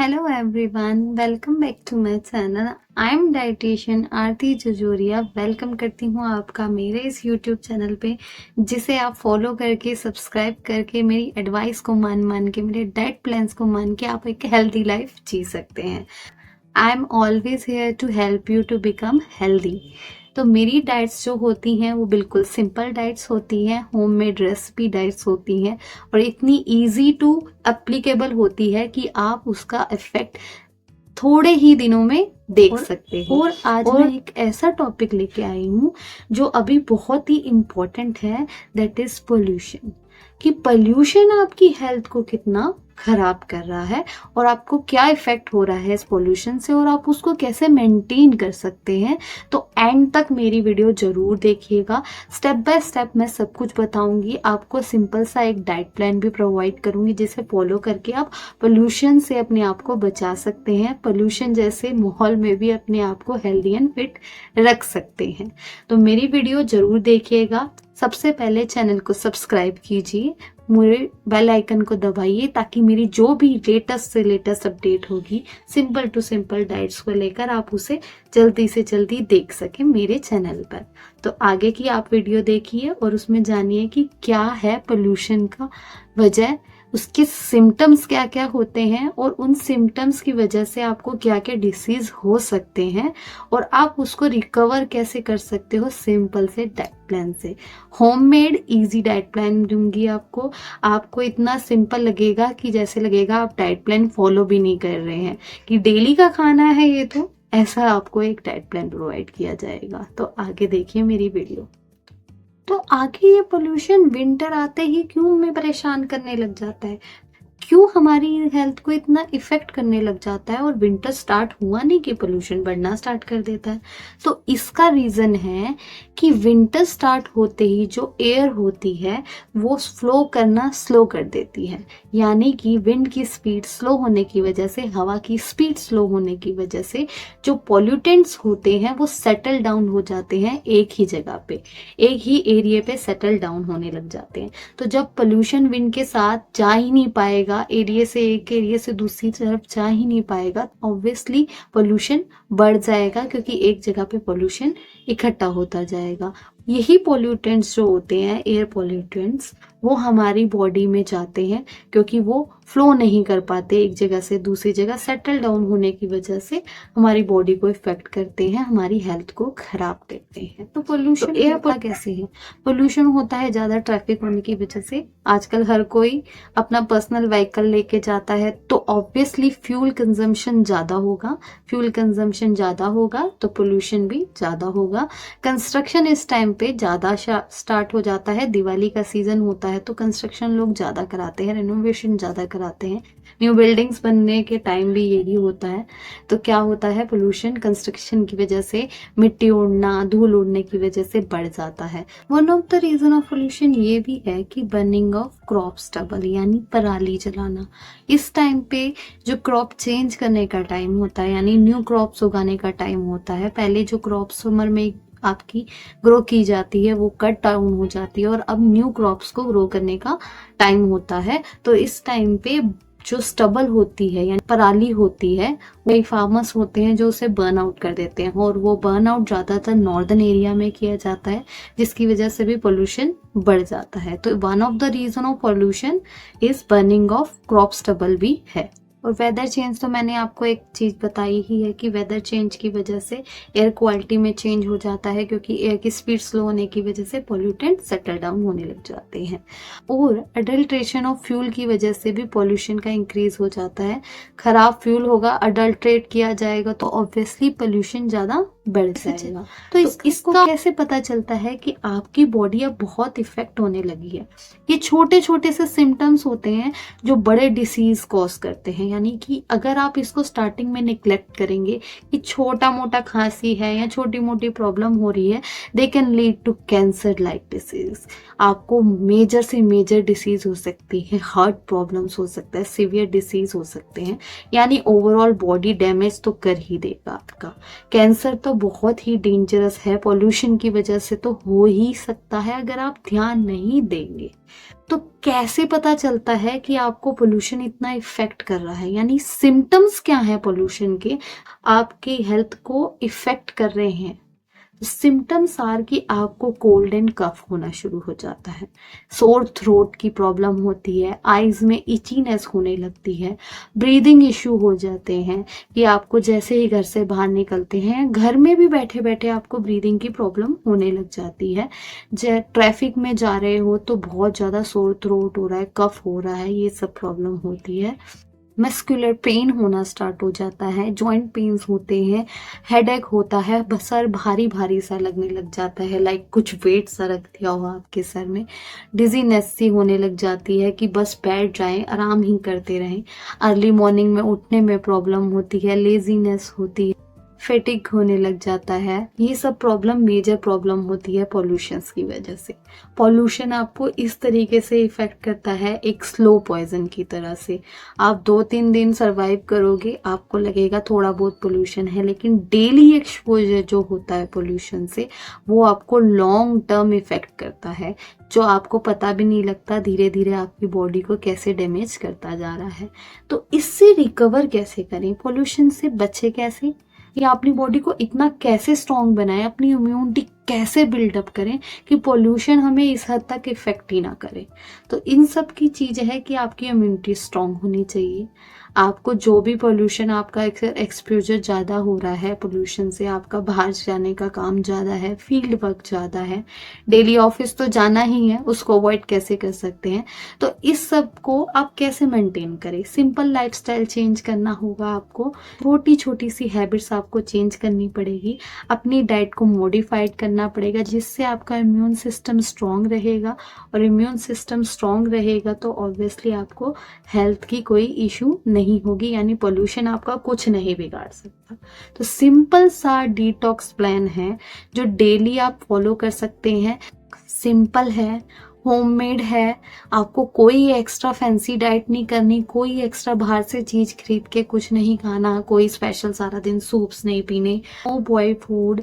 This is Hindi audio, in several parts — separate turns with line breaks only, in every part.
Hello everyone, welcome back to my channel. I am dietitian Aarti Jajoria. Welcome करती हूँ आपका मेरे इस YouTube चैनल पे, जिसे आप फॉलो करके सब्सक्राइब करके मेरी एडवाइस को मान के मेरे डाइट प्लान्स को मान के आप एक हेल्दी लाइफ जी सकते हैं। I am always here to help you to become healthy. तो मेरी डाइट्स जो होती हैं वो बिल्कुल सिंपल डाइट्स होती हैं, होममेड रेसिपी डाइट्स होती हैं और इतनी इजी टू एप्लीकेबल होती है कि आप उसका इफेक्ट थोड़े ही दिनों में देख सकते हो। और आज मैं एक ऐसा टॉपिक लेके आई हूँ जो अभी बहुत ही इम्पोर्टेंट है, दैट इज पोल्यूशन। कि पोल्यूशन आपकी हेल्थ को कितना खराब कर रहा है और आपको क्या इफेक्ट हो रहा है इस पोल्यूशन से और आप उसको कैसे मेंटेन कर सकते हैं। तो एंड तक मेरी वीडियो जरूर देखिएगा। स्टेप बाय स्टेप मैं सब कुछ बताऊंगी। आपको सिंपल सा एक डाइट प्लान भी प्रोवाइड करूंगी जिसे फॉलो करके आप पोल्यूशन से अपने आप को बचा सकते हैं, पोल्यूशन जैसे माहौल में भी अपने आप को हेल्दी एंड फिट रख सकते हैं। तो मेरी वीडियो जरूर देखिएगा। सबसे पहले चैनल को सब्सक्राइब कीजिए, मेरे बेल आइकन को दबाइए ताकि मेरी जो भी लेटेस्ट से लेटेस्ट अपडेट होगी सिंपल टू सिंपल डाइट्स को लेकर आप उसे जल्दी से जल्दी देख सकें मेरे चैनल पर। तो आगे की आप वीडियो देखिए और उसमें जानिए कि क्या है पोल्यूशन का वजह, उसके सिम्टम्स क्या क्या होते हैं और उन सिम्टम्स की वजह से आपको क्या क्या डिसीज हो सकते हैं और आप उसको रिकवर कैसे कर सकते हो सिंपल से डाइट प्लान से। होममेड इजी डाइट प्लान दूंगी आपको इतना सिंपल लगेगा कि जैसे लगेगा आप डाइट प्लान फॉलो भी नहीं कर रहे हैं, कि डेली का खाना है ये, तो ऐसा आपको एक डाइट प्लान प्रोवाइड किया जाएगा। तो आगे देखिए मेरी वीडियो। तो आगे ये पोल्यूशन विंटर आते ही क्यों हमें परेशान करने लग जाता है, क्यों हमारी हेल्थ को इतना इफेक्ट करने लग जाता है और विंटर स्टार्ट हुआ नहीं कि पोल्यूशन बढ़ना स्टार्ट कर देता है। तो इसका रीजन है कि विंटर स्टार्ट होते ही जो एयर होती है वो फ्लो करना स्लो कर देती है, यानी कि विंड की स्पीड स्लो होने की वजह से, हवा की स्पीड स्लो होने की वजह से जो पॉल्यूटेंट्स होते हैं वो सेटल डाउन हो जाते हैं एक ही जगह पे, एक ही एरिया पे सेटल डाउन होने लग जाते हैं। तो जब पोल्यूशन विंड के साथ जा ही नहीं पाएगा, एरिया से एक एरिया से दूसरी तरफ जा ही नहीं पाएगा, ऑब्वियसली पोल्यूशन बढ़ जाएगा क्योंकि एक जगह पे पोल्यूशन इकट्ठा होता जाएगा। यही पोल्यूटेंट्स जो होते हैं, एयर पोल्यूटेंट्स, वो हमारी बॉडी में जाते हैं क्योंकि वो फ्लो नहीं कर पाते एक जगह से दूसरी जगह, सेटल डाउन होने की वजह से हमारी बॉडी को इफेक्ट करते हैं, हमारी हेल्थ को खराब करते हैं। तो पोल्यूशन एयर होता कैसे है? पोल्यूशन होता है ज्यादा ट्रैफिक होने की वजह से। आजकल हर कोई अपना पर्सनल व्हीकल लेके जाता है तो ऑब्वियसली फ्यूल कंजम्पशन ज्यादा होगा, फ्यूल कंजम्पशन ज्यादा होगा तो पोल्यूशन भी ज्यादा होगा। कंस्ट्रक्शन इस टाइम पे ज्यादा स्टार्ट हो जाता है, दिवाली का सीजन होता है तो कंस्ट्रक्शन लोग ज्यादा कराते हैं, रेनोवेशन ज्यादा कराते हैं, न्यू बिल्डिंग्स बनने के टाइम भी यही होता है। तो क्या होता है, पोल्यूशन कंस्ट्रक्शन की वजह से, मिट्टी उड़ना, धूल उड़ने की वजह से बढ़ जाता है। One of the reason of pollution ये भी है कि बर्निंग ऑफ क्रॉप स्टबल, यानी पराली जलाना। इस टाइम पे जो क्रॉप चेंज करने का टाइम होता है, यानी न्यू क्रॉप्स उगाने का टाइम होता है, पहले जो क्रॉप समर में आपकी ग्रो की जाती है वो कट डाउन हो जाती है और अब न्यू क्रॉप्स को ग्रो करने का टाइम होता है। तो इस टाइम पे जो स्टबल होती है यानी पराली होती है, वही फार्मर्स होते हैं जो उसे बर्न आउट कर देते हैं और वो बर्न आउट ज्यादातर नॉर्दर्न एरिया में किया जाता है, जिसकी वजह से भी पोल्यूशन बढ़ जाता है। तो one of the reason of pollution is burning of crop stubble भी है। और वेदर चेंज तो मैंने आपको एक चीज बताई ही है कि वेदर चेंज की वजह से एयर क्वालिटी में चेंज हो जाता है क्योंकि एयर की स्पीड स्लो होने की वजह से पोल्यूटेंट सेटल डाउन होने लग जाते हैं। और अडल्ट्रेशन ऑफ फ्यूल की वजह से भी पोल्यूशन का इंक्रीज हो जाता है। खराब फ्यूल होगा, अडल्ट्रेट किया जाएगा तो ऑब्वियसली पोल्यूशन ज्यादा बढ़ जाएगा। तो इसको कैसे पता चलता है कि आपकी बॉडी अब बहुत इफेक्ट होने लगी है? ये छोटे छोटे से सिम्टम्स होते हैं जो बड़े डिसीज कॉज करते हैं, यानी कि अगर आप इसको स्टार्टिंग में निग्लेक्ट करेंगे कि छोटा मोटा खांसी है या छोटी मोटी प्रॉब्लम हो रही है, they can lead to cancer like disease. आपको मेजर से मेजर डिसीज हो सकती है, हार्ट प्रॉब्लम्स हो सकता है, सीवियर डिसीज हो सकते हैं, यानी ओवरऑल बॉडी डैमेज तो कर ही देगा आपका। कैंसर तो तो बहुत ही डेंजरस है, पॉल्यूशन की वजह से तो हो ही सकता है अगर आप ध्यान नहीं देंगे। तो कैसे पता चलता है कि आपको पोल्यूशन इतना इफेक्ट कर रहा है, यानी सिम्टम्स क्या है पोल्यूशन के आपके हेल्थ को इफेक्ट कर रहे हैं। सिम्टम्स आर कि आपको कोल्ड एंड कफ होना शुरू हो जाता है, सोर थ्रोट की प्रॉब्लम होती है, आईज में इचीनेस होने लगती है, ब्रीदिंग इश्यू हो जाते हैं कि आपको जैसे ही घर से बाहर निकलते हैं, घर में भी बैठे बैठे आपको ब्रीदिंग की प्रॉब्लम होने लग जाती है। ट्रैफिक में जा रहे हो तो बहुत ज़्यादा सोर थ्रोट हो रहा है, कफ हो रहा है, ये सब प्रॉब्लम होती है। मस्कुलर पेन होना स्टार्ट हो जाता है, जॉइंट पेन्स होते हैं, हेडेक होता है, सर भारी भारी सा लगने लग जाता है, लाइक कुछ वेट सा रख दिया हो आपके सर में, डिजीनेस सी होने लग जाती है कि बस बैठ जाएं, आराम ही करते रहें, अर्ली मॉर्निंग में उठने में प्रॉब्लम होती है, लेजीनेस होती है, फेटिक होने लग जाता है। ये सब प्रॉब्लम मेजर प्रॉब्लम होती है पॉल्यूशन की वजह से। पॉल्यूशन आपको इस तरीके से इफेक्ट करता है, एक स्लो पॉइजन की तरह से। आप 2-3 दिन सरवाइव करोगे, आपको लगेगा थोड़ा बहुत पोल्यूशन है, लेकिन डेली एक्सपोजर जो होता है पोल्यूशन से वो आपको लॉन्ग टर्म इफेक्ट करता है, जो आपको पता भी नहीं लगता धीरे धीरे आपकी बॉडी को कैसे डैमेज करता जा रहा है। तो इससे रिकवर कैसे करें, पोल्यूशन से बचे कैसे, या अपनी बॉडी को इतना कैसे स्ट्रांग बनाए, अपनी इम्यूनिटी कैसे बिल्डअप करें कि पोल्यूशन हमें इस हद तक इफेक्ट ही ना करे। तो इन सब की चीज है कि आपकी इम्यूनिटी स्ट्रांग होनी चाहिए। आपको जो भी पोल्यूशन, आपका एक्सपोजर ज़्यादा हो रहा है पोल्यूशन से, आपका बाहर जाने का काम ज़्यादा है, फील्ड वर्क ज़्यादा है, डेली ऑफिस तो जाना ही है, उसको अवॉइड कैसे कर सकते हैं। तो इस सब को आप कैसे मेंटेन करें, सिंपल लाइफस्टाइल चेंज करना होगा आपको, छोटी छोटी सी हैबिट्स आपको चेंज करनी पड़ेगी, अपनी डाइट को मॉडिफाइड करना पड़ेगा, जिससे आपका इम्यून सिस्टम स्ट्रांग रहेगा, और इम्यून सिस्टम स्ट्रांग रहेगा तो ऑब्वियसली आपको हेल्थ की कोई इशू नहीं होगी, यानी पोल्यूशन आपका कुछ नहीं बिगाड़ सकता। तो सिंपल सा डिटॉक्स प्लान है जो डेली आप फॉलो कर सकते हैं, सिंपल है, होममेड है, आपको कोई एक्स्ट्रा फैंसी डाइट नहीं करनी, कोई एक्स्ट्रा बाहर से चीज खरीद के कुछ नहीं खाना, कोई स्पेशल सारा दिन सूप्स नहीं पीने, no boy food,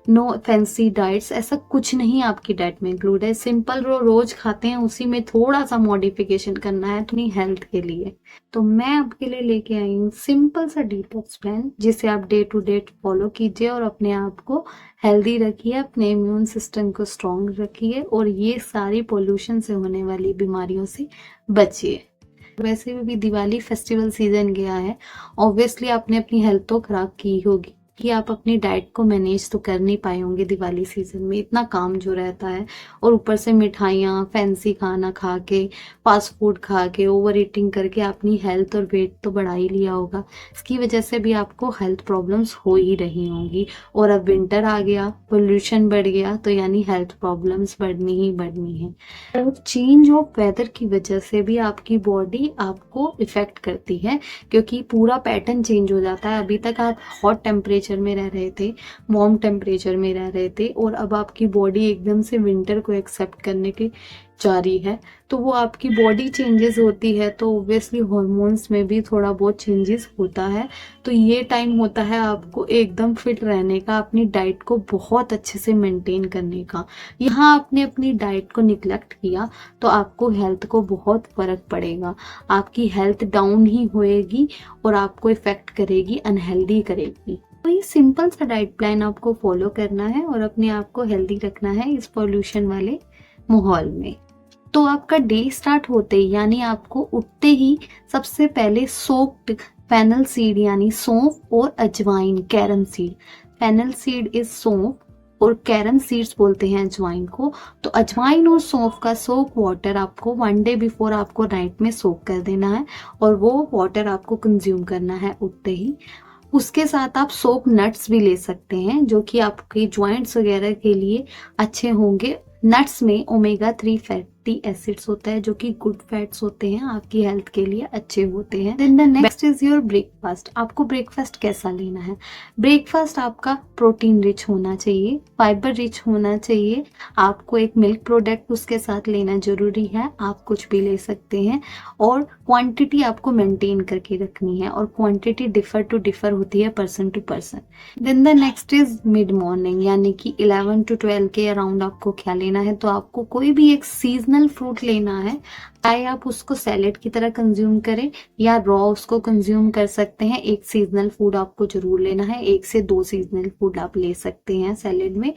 no fancy diets, ऐसा कुछ नहीं आपकी डाइट में इंक्लूड है। सिंपल रोज खाते हैं उसी में थोड़ा सा मॉडिफिकेशन करना है अपनी हेल्थ के लिए। तो मैं आपके लिए लेके आई हूँ सिंपल सा डिटॉक्स प्लान, जिसे आप डे टू डे फॉलो कीजिए और अपने आप को हेल्दी रखिए, अपने इम्यून सिस्टम को स्ट्रॉन्ग रखिए, और ये सारी पोल्यूशन से होने वाली बीमारियों से बचिए। वैसे भी दिवाली फेस्टिवल सीजन गया है, ऑब्वियसली आपने अपनी हेल्थ तो खराब की होगी कि आप अपनी डाइट को मैनेज तो कर नहीं पाए होंगे दिवाली सीजन में, इतना काम जो रहता है, और ऊपर से मिठाइयाँ, फैंसी खाना खा के, फास्ट फूड खा के, ओवर ईटिंग करके अपनी हेल्थ और वेट तो बढ़ा ही लिया होगा। इसकी वजह से भी आपको हेल्थ प्रॉब्लम्स हो ही रही होंगी, और अब विंटर आ गया, पोल्यूशन बढ़ गया, तो यानी हेल्थ प्रॉब्लम्स बढ़नी ही बढ़नी है। और चेंज ऑफ वेदर की वजह से भी आपकी बॉडी आपको इफेक्ट करती है, क्योंकि पूरा पैटर्न चेंज हो जाता है। अभी तक आप हॉट टेम्परेचर में रह रहे थे, वार्म टेम्परेचर में रह रहे थे, और अब आपकी बॉडी एकदम से विंटर को एक्सेप्ट करने की जा रही है, तो वो आपकी बॉडी चेंजेस होती है, तो ऑब्वियसली हॉर्मोन्स में भी थोड़ा बहुत चेंजेस होता है। तो ये टाइम होता है आपको एकदम फिट रहने का, अपनी डाइट को बहुत अच्छे से मेंटेन करने का। यहाँ आपने अपनी डाइट को निग्लेक्ट किया तो आपको हेल्थ को बहुत फर्क पड़ेगा, आपकी हेल्थ डाउन ही होएगी और आपको इफेक्ट करेगी, अनहेल्दी करेगी। तो ये सिंपल सा डाइट प्लान आपको फॉलो करना है और अपने आप को हेल्दी रखना है इस पॉल्यूशन वाले माहौल में। तो आपका डे स्टार्ट होते ही, यानी आपको उठते ही सबसे पहले सोक्ड फेनल सीड, यानी सौंफ और अजवाइन, carom seed, fennel seed is सौंफ और कैरम सीड्स बोलते हैं अजवाइन को। तो अजवाइन और सौंफ का सोक वाटर आपको 1 डे बिफोर आपको नाइट में सोक कर देना है, और वो वाटर आपको कंज्यूम करना है उठते ही। उसके साथ आप सोक नट्स भी ले सकते हैं, जो कि आपके जॉइंट्स वगैरह के लिए अच्छे होंगे। नट्स में ओमेगा 3 फैट फैटी एसिड्स होता है जो कि गुड फैट्स होते हैं, आपकी हेल्थ के लिए अच्छे होते हैं। Then the next is your breakfast. आपको ब्रेकफास्ट कैसा लेना है? ब्रेकफास्ट आपका प्रोटीन रिच होना चाहिए, फाइबर रिच होना चाहिए, आपको एक मिल्क प्रोडक्ट उसके साथ लेना जरूरी है, आप कुछ भी ले सकते हैं, और क्वांटिटी आपको मेंटेन करके रखनी है, और क्वांटिटी डिफर होती है person to person. Then the next is mid morning, यानी कि 11 to 12 के अराउंड आपको क्या लेना है? तो आपको कोई भी एक सीजनल फ्रूट लेना है, चाहे आप उसको सैलेड की तरह कंज्यूम करें या रॉ उसको कंज्यूम कर सकते हैं। एक सीजनल फूड आपको जरूर लेना है, 1 से 2 सीजनल फूड आप ले सकते हैं सैलेड में,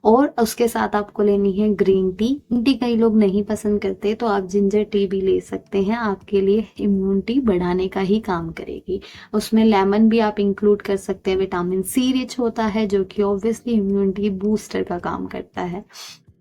और उसके साथ आपको लेनी है ग्रीन टी। ग्रीन टी कई लोग नहीं पसंद करते, तो आप जिंजर टी भी ले सकते हैं, आपके लिए इम्यूनिटी बढ़ाने का ही काम करेगी। उसमें लेमन भी आप इंक्लूड कर सकते हैं, विटामिन सी रिच होता है जो कि ऑब्वियसली इम्यूनिटी बूस्टर का काम करता है।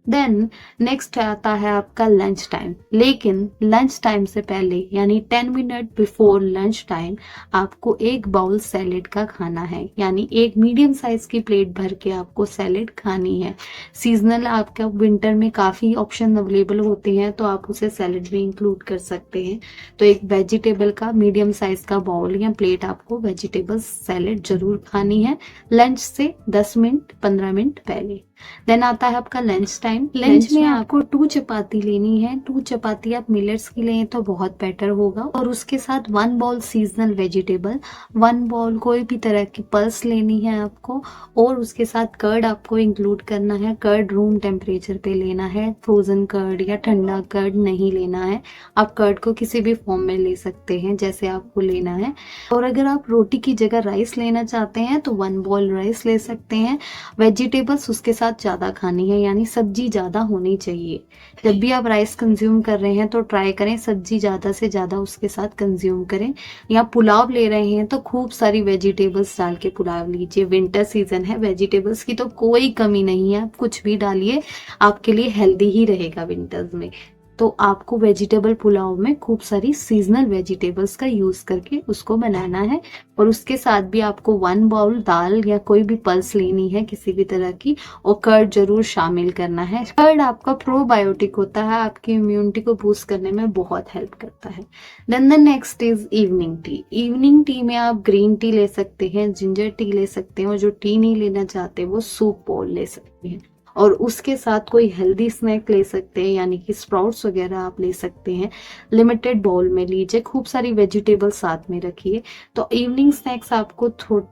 देन नेक्स्ट आता है आपका लंच टाइम, लेकिन लंच टाइम से पहले यानी 10 मिनट बिफोर लंच टाइम आपको एक बाउल सैलेड का खाना है, यानी एक मीडियम साइज की प्लेट भर के आपको सैलेड खानी है। सीजनल आपका विंटर में काफ़ी ऑप्शन अवेलेबल होते हैं, तो आप उसे सैलेड भी इंक्लूड कर सकते हैं। तो एक वेजिटेबल का मीडियम साइज का बाउल या प्लेट आपको वेजिटेबल सैलेड जरूर खानी है लंच से 10 मिनट 15 मिनट पहले। देन आता है आपका लंच टाइम। लंच में आपको 2 चपाती लेनी है। 2 चपाती आप मिलेट्स की लें तो बहुत बेटर होगा, और उसके साथ 1 बाउल सीजनल वेजिटेबल, 1 बाउल कोई भी तरह की पल्स लेनी है आपको, और उसके साथ कर्ड आपको इंक्लूड करना है। कर्ड रूम टेम्परेचर पे लेना है, फ्रोजन कर्ड या ठंडा कर्ड नहीं लेना है। आप कर्ड को किसी भी फॉर्म में ले सकते हैं जैसे आपको लेना है। और अगर आप रोटी की जगह राइस लेना चाहते हैं तो 1 बाउल राइस ले सकते हैं। वेजिटेबल्स उसके साथ ज्यादा खानी है, यानी सब्जी ज्यादा होनी चाहिए। जब भी आप राइस कंज्यूम कर रहे हैं तो ट्राई करें सब्जी ज्यादा से ज्यादा उसके साथ कंज्यूम करें। या पुलाव ले रहे हैं तो खूब सारी वेजिटेबल्स डाल के पुलाव लीजिए। विंटर सीजन है, वेजिटेबल्स की तो कोई कमी नहीं है, आप कुछ भी डालिए, आपके लिए हेल्दी ही रहेगा विंटर्स में। तो आपको वेजिटेबल पुलाव में खूब सारी सीजनल वेजिटेबल्स का यूज करके उसको बनाना है, और उसके साथ भी आपको 1 बाउल दाल या कोई भी पल्स लेनी है किसी भी तरह की, और कर्ड जरूर शामिल करना है। कर्ड आपका प्रोबायोटिक होता है, आपकी इम्यूनिटी को बूस्ट करने में बहुत हेल्प करता है। Then the next is evening tea. Evening tea में आप ग्रीन टी ले सकते हैं, जिंजर टी ले सकते हैं, और जो टी नहीं लेना चाहते वो सूप बाउल ले सकते हैं, और उसके साथ कोई हेल्दी स्नैक ले सकते हैं, यानी कि स्प्राउट्स वगैरह आप ले सकते हैं। लिमिटेड बाउल में लीजिए, खूब सारी वेजिटेबल साथ में रखिए। तो इवनिंग स्नैक्स आपको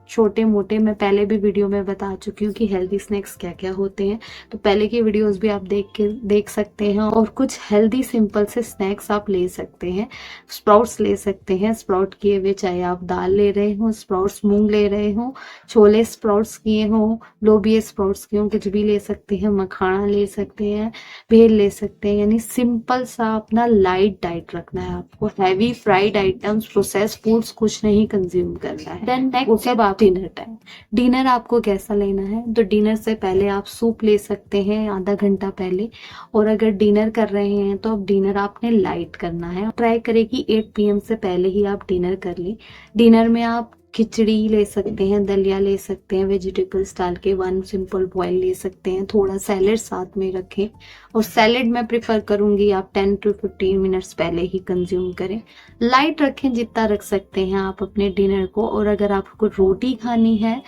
छोटे मोटे, मैं पहले भी वीडियो में बता चुकी हूँ कि हेल्दी स्नैक्स क्या क्या होते हैं, तो पहले की वीडियोस भी आप देख सकते हैं, और कुछ हेल्दी सिंपल से स्नैक्स आप ले सकते हैं। स्प्राउट्स ले सकते हैं, स्प्राउट किए हुए, चाहे आप दाल ले रहे हो, स्प्राउट्स मूंग ले रहे हो, छोले स्प्राउट्स किए हो, लोबिया स्प्राउट्स किए हो, कुछ भी ले सकते हैं। मखाना ले सकते हैं, भेल ले सकते हैं, यानी सिंपल सा अपना लाइट डाइट रखना है आपको। Heavy fried items, processed foods कुछ नहीं कंज्यूम करना है। देन नेक्स्ट अब आप डिनर टाइम। डिनर आपको कैसा लेना है? तो डिनर से पहले आप सूप ले सकते हैं आधा घंटा पहले, और अगर डिनर कर रहे हैं तो अब डिनर आपने लाइट करना है। ट्राई करें कि 8 PM से पहले ही आप डिनर कर लें। डिनर में आप खिचड़ी ले सकते हैं, दलिया ले सकते हैं, वेजिटेबल्स डाल के 1 सिंपल बॉयल ले सकते हैं, थोड़ा सैलेड साथ में रखें, और सैलेड मैं प्रिफर करूंगी आप 10 to 15 मिनट्स पहले ही कंज्यूम करें। लाइट रखें जितना रख सकते हैं आप अपने डिनर को। और अगर आपको रोटी खानी है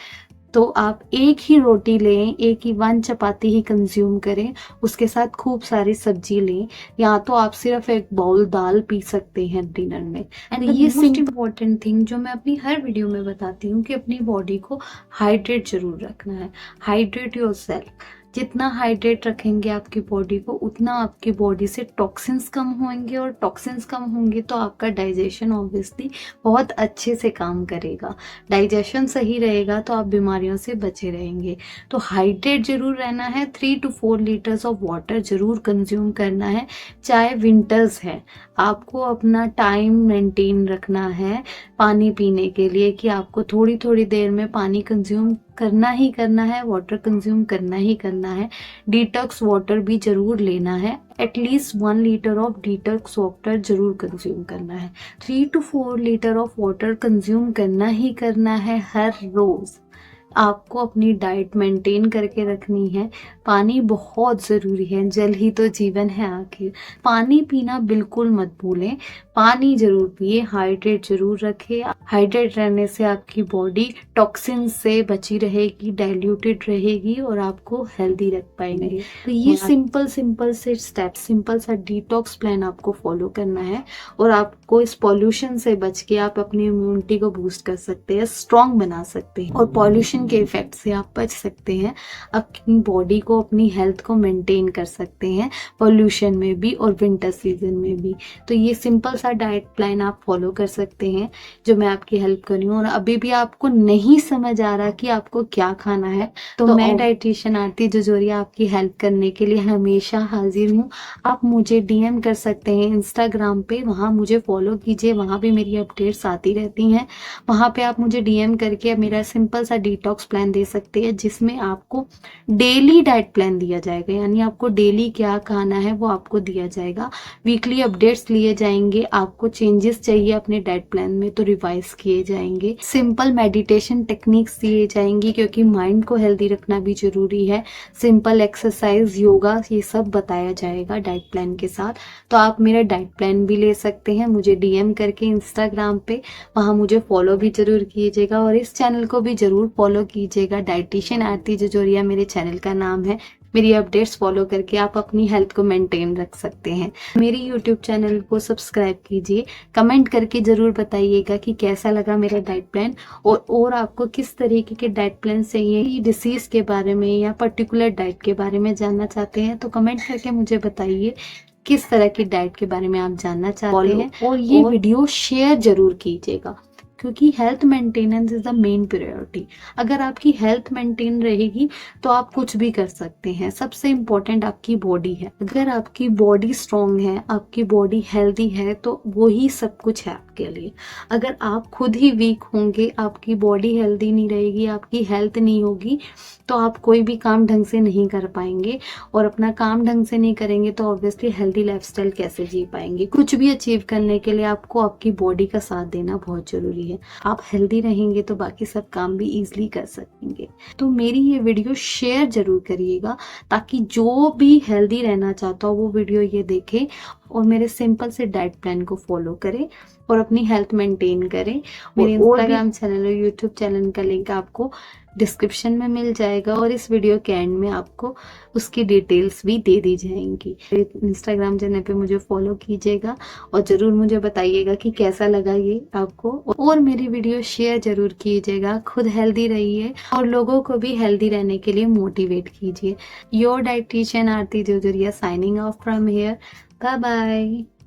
तो आप एक ही रोटी लें, एक ही 1 चपाती ही कंज्यूम करें, उसके साथ खूब सारी सब्जी लें, या तो आप सिर्फ एक बाउल दाल पी सकते हैं डिनर में। एंड ये मोस्ट इम्पोर्टेंट थिंग जो मैं अपनी हर वीडियो में बताती हूँ कि अपनी बॉडी को हाइड्रेट जरूर रखना है। Hydrate yourself. जितना हाइड्रेट रखेंगे आपकी बॉडी को, उतना आपकी बॉडी से टॉक्सिन्स कम होंगे, और टॉक्सिन्स कम होंगे तो आपका डाइजेशन ऑब्वियसली बहुत अच्छे से काम करेगा। डाइजेशन सही रहेगा तो आप बीमारियों से बचे रहेंगे। तो हाइड्रेट जरूर रहना है। 3 to 4 लीटर्स ऑफ वाटर जरूर कंज्यूम करना है, चाहे विंटर्स है। आपको अपना टाइम मेंटेन रखना है पानी पीने के लिए, कि आपको थोड़ी थोड़ी देर में पानी कंज्यूम करना ही करना है, वाटर कंज्यूम करना ही करना है। डिटॉक्स वाटर भी जरूर लेना है, at least 1 litre of detox water जरूर कंज्यूम करना है। 3 to 4 litre of water consume करना ही करना है हर रोज। आपको अपनी डाइट मेंटेन करके रखनी है। पानी बहुत ज़रूरी है, जल ही तो जीवन है आखिर। पानी पीना बिल्कुल मत भूलें, पानी ज़रूर पिए, हाइड्रेट ज़रूर रखें। हाइड्रेट रहने से आपकी बॉडी टॉक्सिन से बची रहेगी, डाइल्यूटेड रहेगी और आपको हेल्दी रख पाएंगे। तो ये सिंपल से स्टेप, सिंपल सा डिटॉक्स प्लान आपको फॉलो करना है और आपको इस पॉल्यूशन से बच के आप अपनी इम्यूनिटी को बूस्ट कर सकते हैं, स्ट्रॉन्ग बना सकते हैं और पॉल्यूशन के इफेक्ट से आप बच सकते हैं। अपनी बॉडी को, अपनी हेल्थ को मेंटेन कर सकते हैं पॉल्यूशन में भी और विंटर सीजन में भी। तो ये सिंपल सा डाइट प्लान आप फॉलो कर सकते हैं जो मैं आपकी हेल्प कर रही हूँ। और अभी भी आपको नहीं समझ आ रहा कि आपको क्या खाना है तो मैं डाइटिशियन आरती जजोरिया आपकी हेल्प करने के लिए हमेशा हाजिर हूँ। आप मुझे डीएम कर सकते हैं इंस्टाग्राम पे, वहाँ मुझे फॉलो कीजिए, वहाँ भी मेरी अपडेट्स आती रहती हैं। वहाँ पे आप मुझे डीएम करके मेरा सिंपल सा डिटॉक्स प्लान दे सकते हैं जिसमें आपको डेली डाइट प्लान दिया जाएगा, यानी आपको डेली क्या खाना है वो आपको दिया जाएगा। वीकली अपडेट्स लिए जाएंगे, आपको चेंजेस चाहिए अपने डाइट प्लान में तो रिवाइज किए जाएंगे। सिंपल मेडिटेशन टेक्निक्स दिए जाएंगी क्योंकि माइंड को हेल्दी रखना भी जरूरी है। सिंपल एक्सरसाइज, योगा, ये सब बताया जाएगा डाइट प्लान के साथ। तो आप मेरा डाइट प्लान भी ले सकते हैं मुझे डीएम करके इंस्टाग्राम पे, वहाँ मुझे फॉलो भी जरूर कीजिएगा और इस चैनल को भी जरूर फॉलो कीजिएगा। डाइटिशियन आरती जजोरिया मेरे चैनल का नाम है। मेरी अपडेट्स फॉलो करके आप अपनी हेल्थ को मेंटेन रख सकते हैं। मेरी यूट्यूब चैनल को सब्सक्राइब कीजिए, कमेंट करके जरूर बताइएगा कि कैसा लगा मेरा डाइट प्लान और आपको किस तरीके के डाइट प्लान चाहिए, डिसीज के बारे में या पर्टिकुलर डाइट के बारे में जानना चाहते हैं तो कमेंट करके मुझे बताइए किस तरह की डाइट के बारे में आप जानना चाहते हैं। और ये वीडियो शेयर जरूर कीजिएगा क्योंकि health maintenance is the main priority. अगर आपकी हेल्थ मेंटेन रहेगी तो आप कुछ भी कर सकते हैं। सबसे इम्पोर्टेंट आपकी बॉडी है। अगर आपकी बॉडी स्ट्रांग है, आपकी बॉडी हेल्दी है तो वो ही सब कुछ है आपके लिए। अगर आप खुद ही वीक होंगे, आपकी बॉडी हेल्दी नहीं रहेगी, आपकी हेल्थ नहीं होगी तो आप कोई भी काम ढंग से नहीं कर पाएंगे और अपना काम ढंग से नहीं करेंगे तो ऑब्वियसली हेल्दी लाइफस्टाइल कैसे जी पाएंगे। कुछ भी अचीव करने के लिए आपको आपकी बॉडी का साथ देना बहुत जरूरी है। आप हेल्दी रहेंगे तो बाकी सब काम भी इजीली कर सकेंगे। तो मेरी ये वीडियो शेयर जरूर करिएगा ताकि जो भी हेल्दी रहना चाहता हो वो वीडियो ये देखे और मेरे सिंपल से डाइट प्लान को फॉलो करें और अपनी हेल्थ मेंटेन करें। मेरे इंस्टाग्राम चैनल और यूट्यूब चैनल का लिंक आपको डिस्क्रिप्शन में मिल जाएगा और इस वीडियो के एंड में आपको उसकी डिटेल्स भी दे दी जाएंगी। इंस्टाग्राम चैनल पे मुझे फॉलो कीजिएगा और ज़रूर मुझे बताइएगा कि कैसा लगा ये आपको और मेरी वीडियो शेयर जरूर कीजिएगा। खुद हेल्दी रहिए और लोगों को भी हेल्दी रहने के लिए मोटिवेट कीजिए। Your dietitian Aarti Jajoria signing off from here. Bye bye.